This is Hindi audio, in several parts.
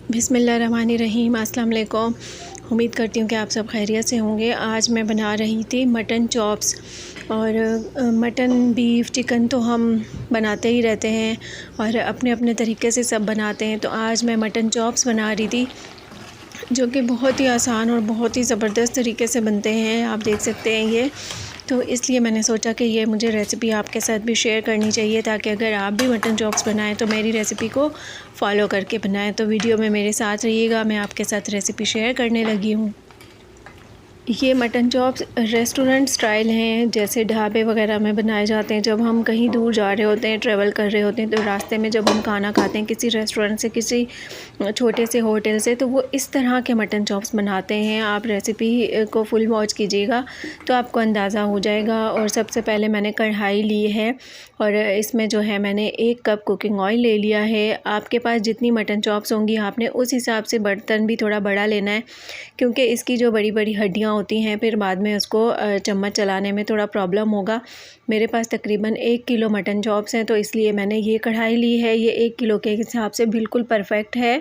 बिस्मिल्लाहिर्रहमानिर्रहीम। अस्सलाम वालेकुम। उम्मीद करती हूँ कि आप सब खैरियत से होंगे। आज मैं बना रही थी मटन चॉप्स। और मटन, बीफ, चिकन तो हम बनाते ही रहते हैं और अपने अपने तरीके से सब बनाते हैं। तो आज मैं मटन चॉप्स बना रही थी, जो कि बहुत ही आसान और बहुत ही ज़बरदस्त तरीके से बनते हैं। आप देख सकते हैं ये। तो इसलिए मैंने सोचा कि ये मुझे रेसिपी आपके साथ भी शेयर करनी चाहिए, ताकि अगर आप भी मटन चॉप्स बनाएं तो मेरी रेसिपी को फॉलो करके बनाएं। तो वीडियो में मेरे साथ रहिएगा, मैं आपके साथ रेसिपी शेयर करने लगी हूँ। ये मटन चॉप्स रेस्टोरेंट स्टाइल हैं, जैसे ढाबे वगैरह में बनाए जाते हैं। जब हम कहीं दूर जा रहे होते हैं, ट्रैवल कर रहे होते हैं, तो रास्ते में जब हम खाना खाते हैं किसी रेस्टोरेंट से, किसी छोटे से होटल से, तो वो इस तरह के मटन चॉप्स बनाते हैं। आप रेसिपी को फुल वॉच कीजिएगा तो आपको अंदाज़ा हो जाएगा। और सबसे पहले मैंने कढ़ाई ली है और इसमें जो है मैंने 1 कप कुकिंग ऑयल ले लिया है। आपके पास जितनी मटन चॉप्स होंगी आपने उस हिसाब से बर्तन भी थोड़ा बड़ा लेना है, क्योंकि इसकी जो बड़ी बड़ी हड्डियाँ होती हैं फिर बाद में उसको चम्मच चलाने में थोड़ा प्रॉब्लम होगा। मेरे पास तकरीबन 1 किलो मटन चॉप्स हैं, तो इसलिए मैंने ये कढ़ाई ली है। ये 1 किलो के हिसाब से बिल्कुल परफेक्ट है।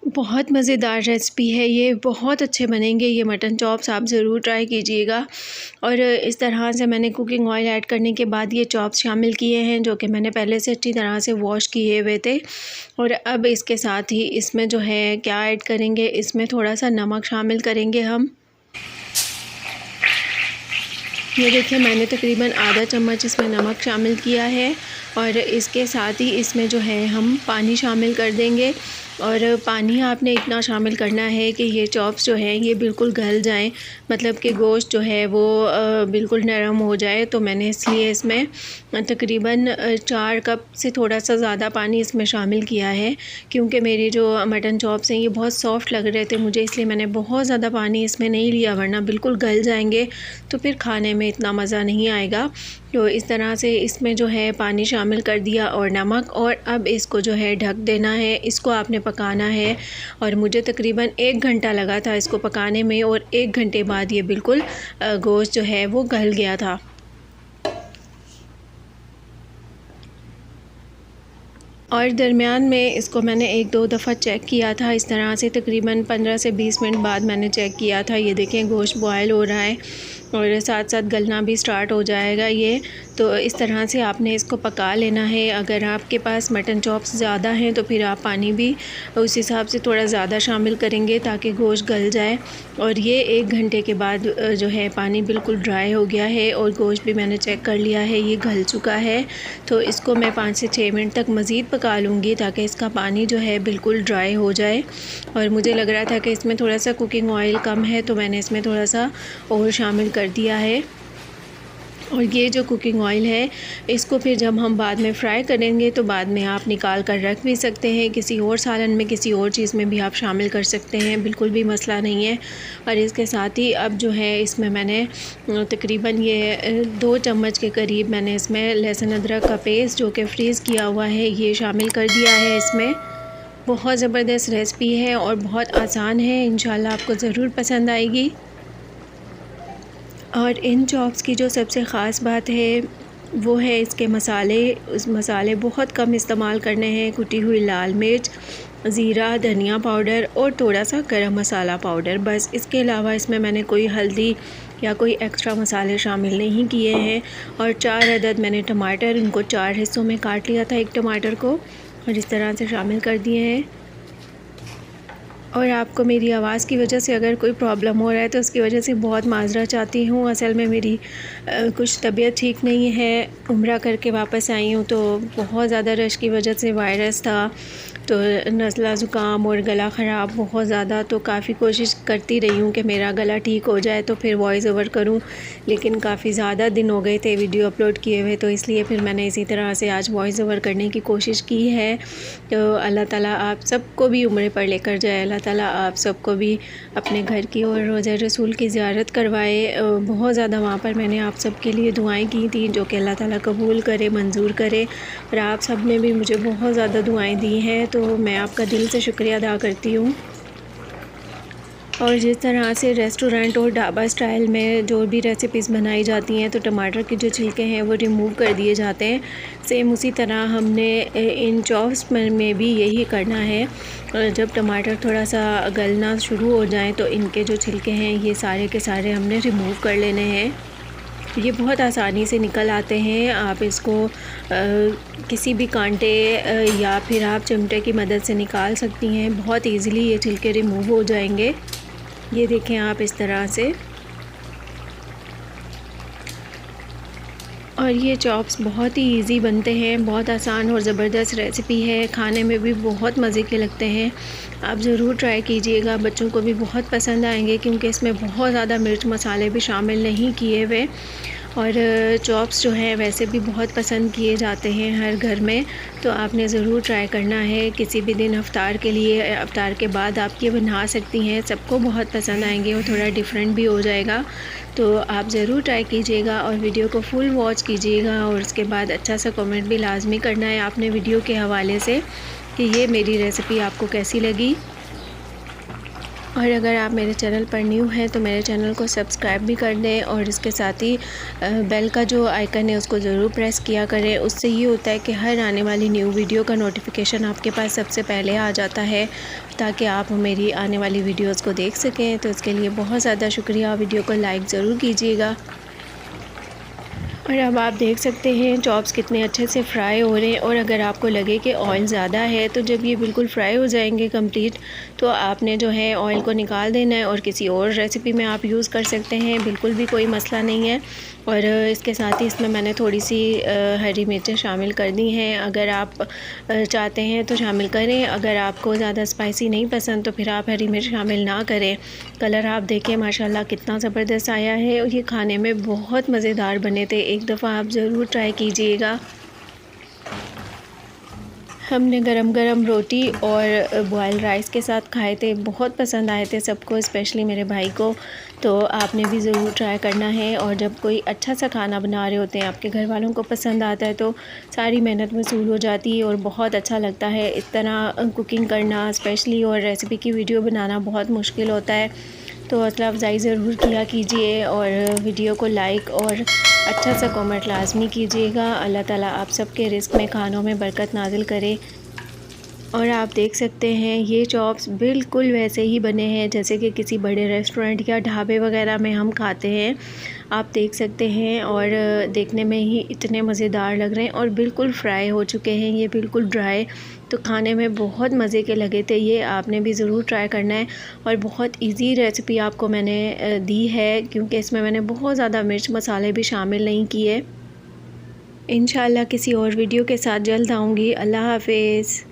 बहुत मज़ेदार रेसिपी है ये, बहुत अच्छे बनेंगे ये मटन चॉप्स, आप ज़रूर ट्राई कीजिएगा। और इस तरह से मैंने कुकिंग ऑयल ऐड करने के बाद ये चॉप्स शामिल किए हैं, जो कि मैंने पहले से अच्छी तरह से वॉश किए हुए थे। और अब इसके साथ ही इसमें जो है क्या ऐड करेंगे, इसमें थोड़ा सा नमक शामिल करेंगे हम। ये देखिए, मैंने तकरीबन आधा चम्मच इसमें नमक शामिल किया है। और इसके साथ ही इसमें जो है हम पानी शामिल कर देंगे। और पानी आपने इतना शामिल करना है कि ये चॉप्स जो हैं ये बिल्कुल गल जाएं, मतलब कि गोश्त जो है वो बिल्कुल नरम हो जाए। तो मैंने इसलिए इसमें तकरीबन 4 कप से थोड़ा सा ज़्यादा पानी इसमें शामिल किया है, क्योंकि मेरे जो मटन चॉप्स हैं ये बहुत सॉफ़्ट लग रहे थे मुझे, इसलिए मैंने बहुत ज़्यादा पानी इसमें नहीं लिया, वरना बिल्कुल गल जाएंगे तो फिर खाने में इतना मज़ा नहीं आएगा। तो इस तरह से इसमें जो है पानी शामिल कर दिया और नमक। और अब इसको जो है ढक देना है, इसको आपने पकाना है। और मुझे तकरीबन 1 घंटा लगा था इसको पकाने में, और 1 घंटे बाद ये बिल्कुल गोश्त जो है वो गल गया था। और दरमियान में इसको मैंने 1-2 दफ़ा चेक किया था। इस तरह से तकरीबन 15 से 20 मिनट बाद मैंने चेक किया था। ये देखें, गोश्त बॉयल हो रहा है और साथ साथ गलना भी स्टार्ट हो जाएगा ये। तो इस तरह से आपने इसको पका लेना है। अगर आपके पास मटन चॉप्स ज़्यादा हैं तो फिर आप पानी भी उस हिसाब से थोड़ा ज़्यादा शामिल करेंगे ताकि गोश्त गल जाए। और ये 1 घंटे के बाद जो है पानी बिल्कुल ड्राई हो गया है और गोश्त भी मैंने चेक कर लिया है, ये गल चुका है। तो इसको मैं 5 से 6 मिनट तक मज़ीद पका लूँगी ताकि इसका पानी जो है बिल्कुल ड्राई हो जाए। और मुझे लग रहा था कि इसमें थोड़ा सा कुकिंग ऑयल कम है, तो मैंने इसमें थोड़ा सा और शामिल कर दिया है। और ये जो कुकिंग ऑयल है इसको फिर जब हम बाद में फ्राई करेंगे तो बाद में आप निकाल कर रख भी सकते हैं, किसी और सालन में, किसी और चीज़ में भी आप शामिल कर सकते हैं, बिल्कुल भी मसला नहीं है। और इसके साथ ही अब जो है इसमें मैंने तकरीबन ये 2 चम्मच के करीब मैंने इसमें लहसुन अदरक का पेस्ट, जो कि फ्रीज़ किया हुआ है, ये शामिल कर दिया है इसमें। बहुत ज़बरदस्त रेसिपी है और बहुत आसान है, इंशाल्लाह आपको ज़रूर पसंद आएगी। और इन चॉप्स की जो सबसे ख़ास बात है वो है इसके मसाले। उस मसाले बहुत कम इस्तेमाल करने हैं। कुटी हुई लाल मिर्च, ज़ीरा, धनिया पाउडर और थोड़ा सा गरम मसाला पाउडर, बस। इसके अलावा इसमें मैंने कोई हल्दी या कोई एक्स्ट्रा मसाले शामिल नहीं किए हैं। और 4 अदद मैंने टमाटर, इनको 4 हिस्सों में काट लिया था एक टमाटर को, और इस तरह से शामिल कर दिए हैं। और आपको मेरी आवाज़ की वजह से अगर कोई प्रॉब्लम हो रहा है तो उसकी वजह से बहुत माज़रत चाहती हूँ। असल में मेरी कुछ तबीयत ठीक नहीं है, उम्रा करके वापस आई हूँ, तो बहुत ज़्यादा रश की वजह से वायरस था, तो नज़ला ज़ुकाम और गला ख़राब बहुत ज़्यादा। तो काफ़ी कोशिश करती रही हूँ कि मेरा गला ठीक हो जाए तो फिर वॉइस ओवर करूँ, लेकिन काफ़ी ज़्यादा दिन हो गए थे वीडियो अपलोड किए हुए, तो इसलिए फिर मैंने इसी तरह से आज वॉइस ओवर करने की कोशिश की है। तो अल्लाह ताला आप सबको भी उम्रे पर लेकर जाए, अल्लाह ताला आप सबको भी अपने घर की और रोज़ा रसूल की ज़ियारत करवाए। बहुत ज़्यादा वहाँ पर मैंने आप सब के लिए दुआएं की थी, जो कि अल्लाह ताला कबूल करे, मंजूर करे। और आप सब ने भी मुझे बहुत ज़्यादा दुआएं दी हैं, तो मैं आपका दिल से शुक्रिया अदा करती हूँ। और जिस तरह से रेस्टोरेंट और ढाबा स्टाइल में जो भी रेसिपीज़ बनाई जाती हैं तो टमाटर के जो छिलके हैं वो रिमूव कर दिए जाते हैं, सेम उसी तरह हमने इन चॉप्स में भी यही करना है। और जब टमाटर थोड़ा सा गलना शुरू हो जाए तो इनके जो छिलके हैं ये सारे के सारे हमने रिमूव कर लेने हैं। ये बहुत आसानी से निकल आते हैं। आप इसको किसी भी कांटे या फिर आप चिमटे की मदद से निकाल सकती हैं। बहुत इजीली ये छिलके रिमूव हो जाएंगे। ये देखें आप इस तरह से। और ये चॉप्स बहुत ही इजी बनते हैं, बहुत आसान और ज़बरदस्त रेसिपी है, खाने में भी बहुत मज़े के लगते हैं। आप ज़रूर ट्राई कीजिएगा, बच्चों को भी बहुत पसंद आएंगे क्योंकि इसमें बहुत ज़्यादा मिर्च मसाले भी शामिल नहीं किए हुए। और चॉप्स जो हैं वैसे भी बहुत पसंद किए जाते हैं हर घर में, तो आपने ज़रूर ट्राई करना है। किसी भी दिन इफ्तार के लिए, इफ्तार के बाद आप ये बना सकती हैं, सबको बहुत पसंद आएंगे और थोड़ा डिफरेंट भी हो जाएगा। तो आप ज़रूर ट्राई कीजिएगा और वीडियो को फुल वॉच कीजिएगा और उसके बाद अच्छा सा कमेंट भी लाजमी करना है आपने वीडियो के हवाले से कि ये मेरी रेसिपी आपको कैसी लगी। और अगर आप मेरे चैनल पर न्यू हैं तो मेरे चैनल को सब्सक्राइब भी कर दें और इसके साथ ही बेल का जो आइकन है उसको ज़रूर प्रेस किया करें। उससे ये होता है कि हर आने वाली न्यू वीडियो का नोटिफिकेशन आपके पास सबसे पहले आ जाता है, ताकि आप मेरी आने वाली वीडियोस को देख सकें। तो इसके लिए बहुत ज़्यादा शुक्रिया। वीडियो को लाइक ज़रूर कीजिएगा। और अब आप देख सकते हैं चॉप्स कितने अच्छे से फ्राई हो रहे हैं। और अगर आपको लगे कि ऑयल ज़्यादा है तो जब ये बिल्कुल फ्राई हो जाएंगे कंप्लीट, तो आपने जो है ऑयल को निकाल देना है और किसी और रेसिपी में आप यूज़ कर सकते हैं, बिल्कुल भी कोई मसला नहीं है। और इसके साथ ही इसमें मैंने थोड़ी सी हरी मिर्चें शामिल कर दी हैं। अगर आप चाहते हैं तो शामिल करें, अगर आपको ज़्यादा स्पाइसी नहीं पसंद तो फिर आप हरी मिर्च शामिल ना करें। कलर आप देखें माशाल्लाह कितना ज़बरदस्त आया है और ये खाने में बहुत मज़ेदार बने थे। एक दफ़ा आप ज़रूर ट्राई कीजिएगा। हमने गरम गरम रोटी और बॉयल राइस के साथ खाए थे, बहुत पसंद आए थे सबको, स्पेशली मेरे भाई को। तो आपने भी ज़रूर ट्राई करना है। और जब कोई अच्छा सा खाना बना रहे होते हैं, आपके घर वालों को पसंद आता है, तो सारी मेहनत वसूल हो जाती है और बहुत अच्छा लगता है। इस तरह कुकिंग करना स्पेशली और रेसिपी की वीडियो बनाना बहुत मुश्किल होता है। तो हौसला अफजाई ज़रूर किया कीजिए और वीडियो को लाइक और अच्छा सा कमेंट लाजमी कीजिएगा। अल्लाह ताला आप सबके रिस्क में, खानों में बरकत नाजिल करे। और आप देख सकते हैं ये चॉप्स बिल्कुल वैसे ही बने हैं जैसे कि किसी बड़े रेस्टोरेंट या ढाबे वगैरह में हम खाते हैं, आप देख सकते हैं। और देखने में ही इतने मज़ेदार लग रहे हैं और बिल्कुल फ्राई हो चुके हैं, ये बिल्कुल ड्राई, तो खाने में बहुत मज़े के लगे थे। ये आपने भी ज़रूर ट्राई करना है। और बहुत इजी रेसिपी आपको मैंने दी है क्योंकि इसमें मैंने बहुत ज़्यादा मिर्च मसाले भी शामिल नहीं किए। इंशाल्लाह किसी और वीडियो के साथ जल्द आऊँगी। अल्लाह हाफ़िज़।